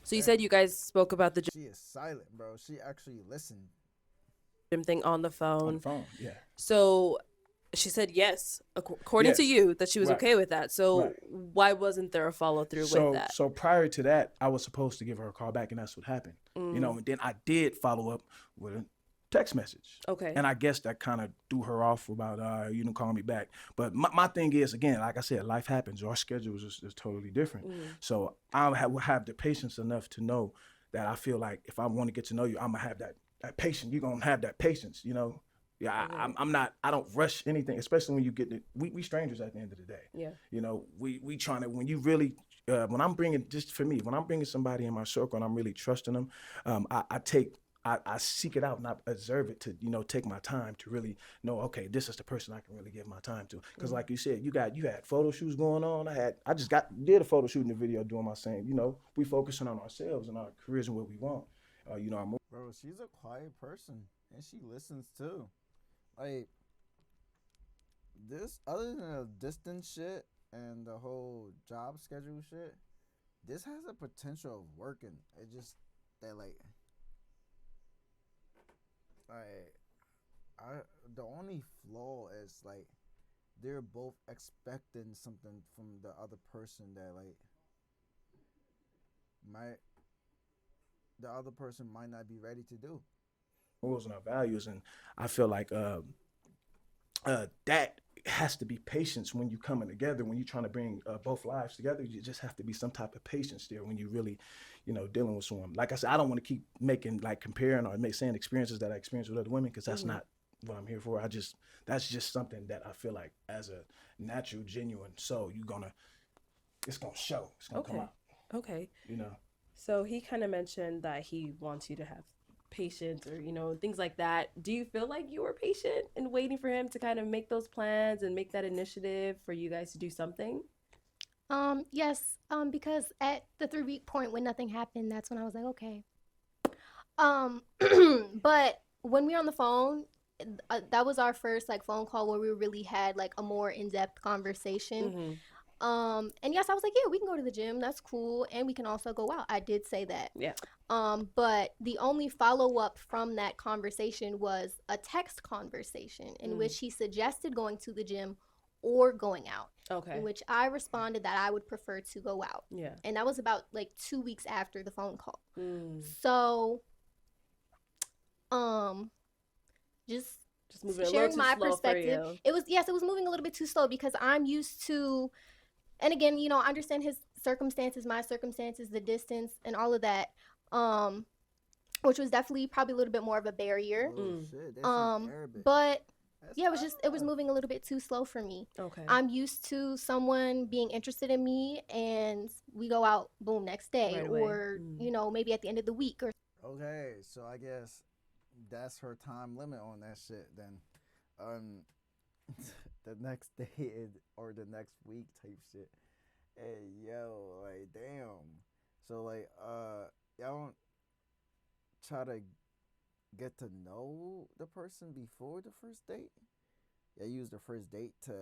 Speaker 1: So you said you guys spoke about the
Speaker 4: She is silent, bro. She actually listened.
Speaker 1: gym thing on the phone.
Speaker 2: On the phone, yeah.
Speaker 1: So she said yes, according to
Speaker 2: Yes.
Speaker 1: you, that she was
Speaker 2: Right.
Speaker 1: okay with that. So
Speaker 2: Right.
Speaker 1: why wasn't there a follow through with that?
Speaker 2: So prior to that, I was supposed to give her a call back, and that's what happened. And then I did follow up with a text message.
Speaker 1: Okay.
Speaker 2: And I guess that kind of threw her off about you didn't call me back. But my thing is, again, like I said, life happens. Our schedules is totally different. So I will have the patience enough to know that I feel like if I want to get to know you, I'm gonna have that patience. You're gonna have that patience. Yeah, I'm not. I don't rush anything, especially when you get to. We strangers at the end of the day.
Speaker 1: Yeah.
Speaker 2: We trying to, when you really when I'm bringing, just for me, when I'm bringing somebody in my circle and I'm really trusting them, I seek it out and I observe it to take my time to really know, okay, this is the person I can really give my time to. Because like you said, you had photo shoots going on. I just did a photo shoot in the video doing my same. We focusing on ourselves and our careers and what we want. Our
Speaker 4: Bro, she's a quiet person and she listens too. Like, this, other than the distance shit and the whole job schedule shit, this has a potential of working. It just that the only flaw is like they're both expecting something from the other person that the other person might not be ready to do.
Speaker 2: Morals and our values, and I feel like that has to be patience when you coming together. When you're trying to bring both lives together, you just have to be some type of patience there when you really, dealing with someone. Like I said, I don't want to keep comparing or saying experiences that I experienced with other women, because that's not what I'm here for. That's just something that I feel like as a natural, genuine soul, it's gonna show. It's gonna come out.
Speaker 1: Okay. So he kind of mentioned that he wants you to have patience or things like that. Do you feel like you were patient in waiting for him to kind of make those plans and make that initiative for you guys to do something?
Speaker 3: Yes. Because at the 3-week point when nothing happened, that's when I was like, okay. But when we were on the phone, that was our first phone call where we really had a more in-depth conversation. And yes, I was like, yeah, we can go to the gym. That's cool. And we can also go out. I did say that.
Speaker 1: Yeah.
Speaker 3: But the only follow-up from that conversation was a text conversation in which he suggested going to the gym or going out.
Speaker 1: Okay.
Speaker 3: In which I responded that I would prefer to go out.
Speaker 1: Yeah.
Speaker 3: And that was about 2 weeks after the phone call. So, just
Speaker 1: moving
Speaker 3: sharing
Speaker 1: a little
Speaker 3: my
Speaker 1: too slow
Speaker 3: perspective.
Speaker 1: for you.
Speaker 3: It was moving a little bit too slow because I'm used to, and again, I understand his circumstances, my circumstances, the distance, and all of that, which was definitely probably a little bit more of a barrier.
Speaker 4: Oh, shit, that's in Arabic.
Speaker 3: But
Speaker 4: That's
Speaker 3: yeah, it was moving a little bit too slow for me.
Speaker 1: Okay.
Speaker 3: I'm used to someone being interested in me, and we go out, boom, next day,
Speaker 1: Right away.
Speaker 3: or maybe at the end of the week, or
Speaker 4: Okay, so I guess that's her time limit on that shit then. The next day or the next week type shit. Hey, yo, damn. So y'all don't try to get to know the person before the first date. Yeah, use the first date to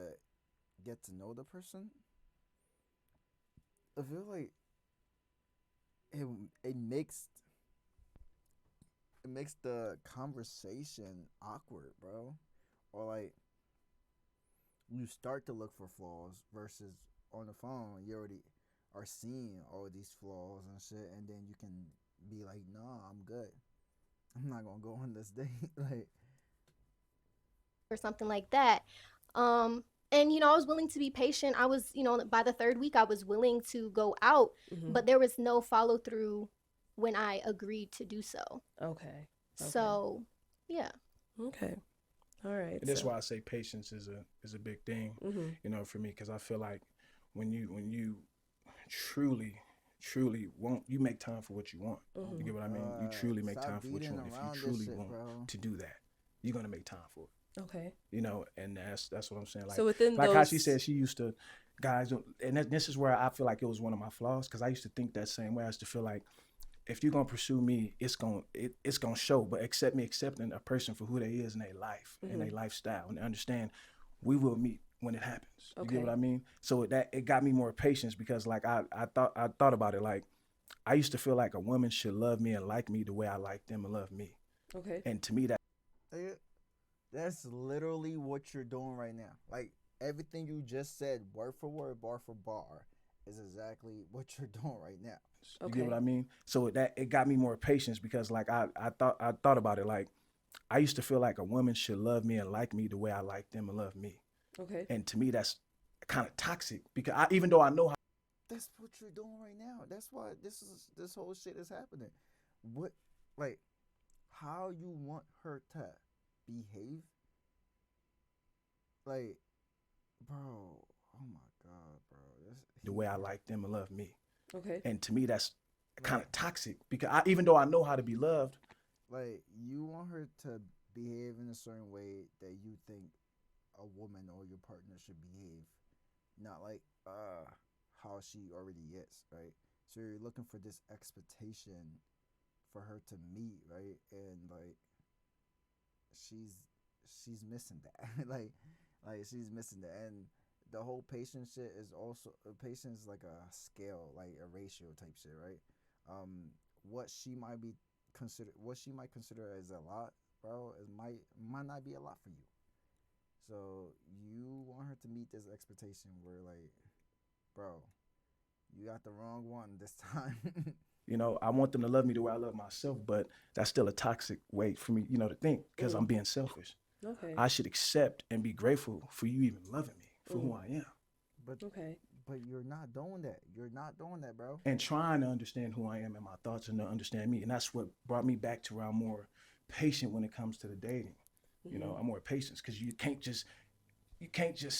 Speaker 4: get to know the person. I feel like it it makes it makes the conversation awkward, bro. Or like you start to look for flaws versus on the phone you already are seeing all these flaws and shit, and then you can be like, "Nah, I'm good. I'm not gonna go on this date." Like,
Speaker 3: or something like that. And I was willing to be patient. I was, by the third week, I was willing to go out, but there was no follow through when I agreed to do so.
Speaker 1: Okay.
Speaker 3: So, yeah.
Speaker 1: Okay. All right.
Speaker 2: And that's why I say patience is a big thing, for me, because I feel like when you truly want, you make time for what you want. You get what I mean? You truly make time for what you want. If you truly want to do that, you're gonna make time for it.
Speaker 1: Okay.
Speaker 2: And that's what I'm saying. Like,
Speaker 1: so within
Speaker 2: like
Speaker 1: those...
Speaker 2: how she said she used to, guys, and this is where I feel like it was one of my flaws, because I used to think that same way. I used to feel like if you're gonna pursue me, it's gonna show. But accepting a person for who they is in their life and their lifestyle, and understand we will meet when it happens. You get what I mean? So that it got me more patience, because like I thought about it, like I used to feel like a woman should love me and like me the way I like them and love me.
Speaker 1: Okay.
Speaker 2: And to me
Speaker 4: that's literally what you're doing right now. Like everything you just said, word for word, bar for bar, is exactly what you're doing right now.
Speaker 2: You get what I mean? So that it got me more patience, because like I thought about it, like I used to feel like a woman should love me and like me the way I like them and love me.
Speaker 1: Okay.
Speaker 2: And to me that's kind of toxic, because even though I know how.
Speaker 4: That's what you're doing right now. That's why this whole shit is happening. What, like, how you want her to behave? Like, bro, oh my god, bro.
Speaker 2: The way I like them and love me.
Speaker 1: Okay.
Speaker 2: And to me that's kind of toxic, because even though I know how to be loved.
Speaker 4: Like, you want her to behave in a certain way that you think a woman or your partner should behave, not like how she already is, right? So you're looking for this expectation for her to meet, right? And like she's missing that. like she's missing that. And the whole patience shit is also, patience is like a scale, like a ratio type shit, right? What she might consider as a lot, bro, might not be a lot for you. So you want her to meet this expectation where, like, bro, you got the wrong one this time.
Speaker 2: I want them to love me the way I love myself, but that's still a toxic way for me, to think, because I'm being selfish.
Speaker 1: Okay.
Speaker 2: I should accept and be grateful for you even loving me for who I am.
Speaker 4: But you're not doing that. You're not doing that, bro.
Speaker 2: And trying to understand who I am and my thoughts, and to understand me. And that's what brought me back to where I'm more patient when it comes to the dating. I'm more patient, because you can't just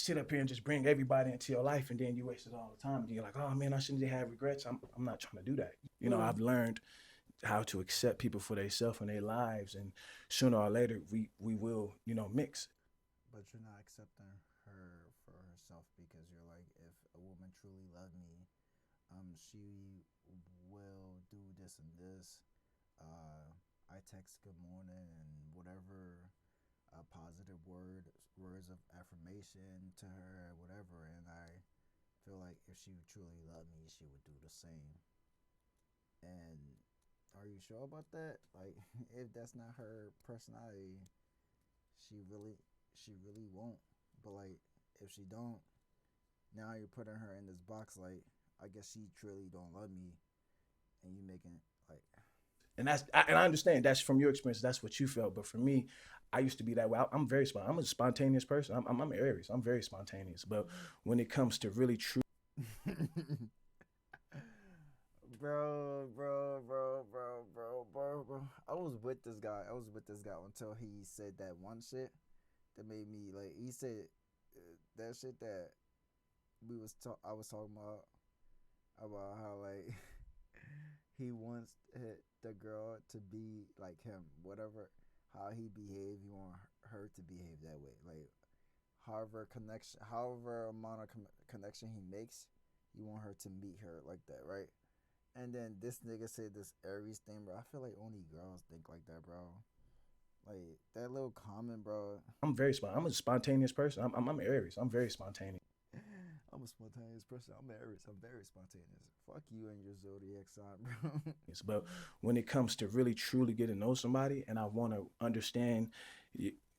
Speaker 2: sit up here and just bring everybody into your life and then you waste it all the time. And you're like, oh man, I shouldn't have regrets. I'm not trying to do that. I've learned how to accept people for themselves and their lives, and sooner or later we will, mix.
Speaker 4: But you're not accepting her for herself, because you're like, if a woman truly loved me, she will do this and this. I text good morning and whatever, positive words of affirmation to her, whatever. And I feel like if she truly loved me, she would do the same. And are you sure about that? Like, if that's not her personality, she really won't. But like, if she don't, now you're putting her in this box. Like, I guess she truly don't love me, and you making like.
Speaker 2: And I understand that's from your experience. That's what you felt. But for me, I used to be that way. I'm very I'm a spontaneous person. I'm Aries. I'm very spontaneous. But when it comes to really true.
Speaker 4: Bro. I was with this guy until he said that one shit that made me, like, he said that shit that I was talking about how, like, he wants the girl to be like him, whatever, how he behave, you want her to behave that way. Like, however amount of connection he makes, you want her to meet her like that, right? And then this nigga said this Aries thing, bro. I feel like only girls think like that, bro. Like that little comment, bro.
Speaker 2: I'm a spontaneous person. I'm Aries. I'm very spontaneous.
Speaker 4: I'm a spontaneous person. I'm Aries. I'm very spontaneous. Fuck you and your zodiac sign, bro.
Speaker 2: But when it comes to really truly getting to know somebody, and I want to understand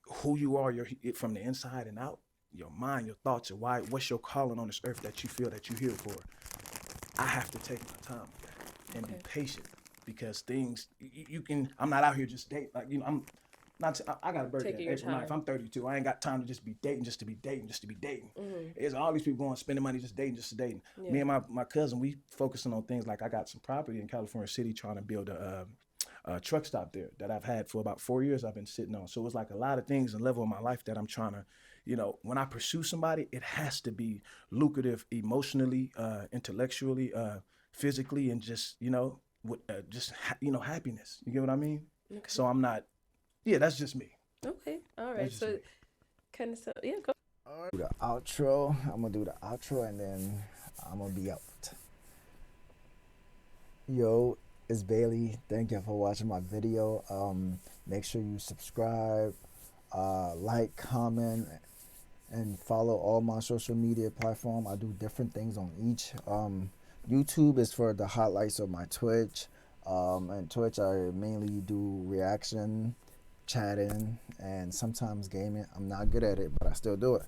Speaker 2: who you are, from the inside and out, your mind, your thoughts, and what's your calling on this earth that you feel that you're here for. I have to take my time with that and be patient, because things you can. I'm not out here just dating. Like, I'm not. I got a birthday
Speaker 1: Taking
Speaker 2: in
Speaker 1: your
Speaker 2: April 9th.
Speaker 1: time.
Speaker 2: I'm 32. I ain't got time to just be dating, just to be dating, just to be dating.
Speaker 1: Mm-hmm.
Speaker 2: It's all these people going spending money just dating, just to dating.
Speaker 1: Yeah.
Speaker 2: Me and my cousin, we focusing on things like, I got some property in California City, trying to build a truck stop there that I've had for about 4 years. I've been sitting on. So it's like a lot of things and level of my life that I'm trying to, when I pursue somebody, it has to be lucrative emotionally, intellectually, physically, and just, with happiness. You get what I mean?
Speaker 1: Okay.
Speaker 2: So I'm not. Yeah, that's just me.
Speaker 1: Okay. All right.
Speaker 2: That's just
Speaker 1: So,
Speaker 2: me.
Speaker 1: kind of. Yeah. Go.
Speaker 4: Do the outro. I'm gonna do the outro and then I'm gonna be out. Yo, it's Bailey. Thank you for watching my video. Make sure you subscribe, like, comment, and follow all my social media platform. I do different things on each. YouTube is for the highlights of my Twitch. And Twitch, I mainly do reaction, chatting, and sometimes gaming. I'm not good at it, but I still do it.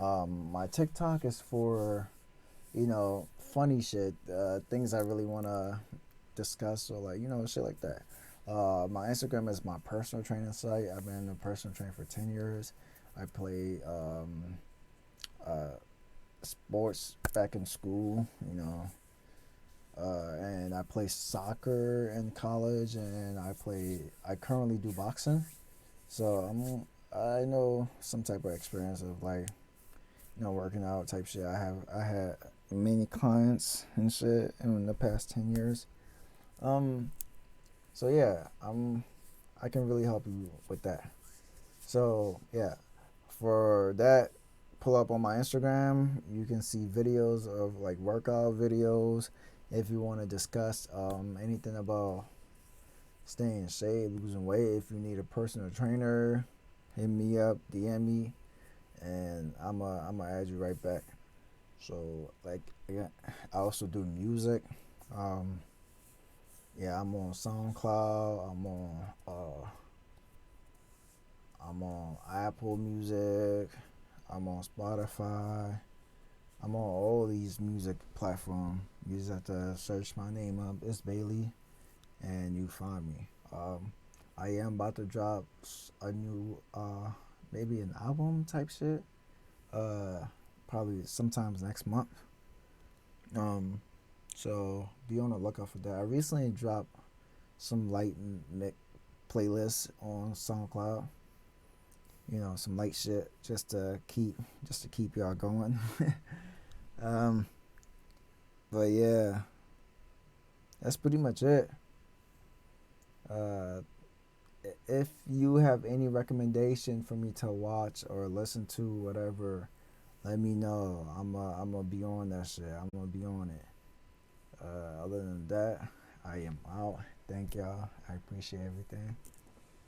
Speaker 4: My TikTok is for, funny shit, things I really want to discuss, or like, shit like that. My Instagram is my personal training site. I've been a personal trainer for 10 years. I play sports back in school, and I play soccer in college, and I currently do boxing. So I know some type of experience of working out type shit. I had many clients and shit in the past 10 years. So yeah, I can really help you with that. So yeah, for that, pull up on my Instagram. You can see videos of workout videos. If you want to discuss anything about staying in shape, losing weight, if you need a personal trainer, hit me up, DM me, and I'ma add you right back. So I also do music. Yeah, I'm on SoundCloud. I'm on Apple Music. I'm on Spotify. I'm on all these music platforms. You just have to search my name up. It's Bailey, and you find me. I am about to drop a new, maybe an album type shit. Probably sometimes next month. So be on the lookout for that. I recently dropped some light mix playlists on SoundCloud. Some light shit just to keep y'all going. But yeah, that's pretty much it. If you have any recommendation for me to watch or listen to, whatever, let me know. I'm gonna be on that shit. I'm gonna be on it. Other than that, I am out. Thank y'all. I appreciate everything.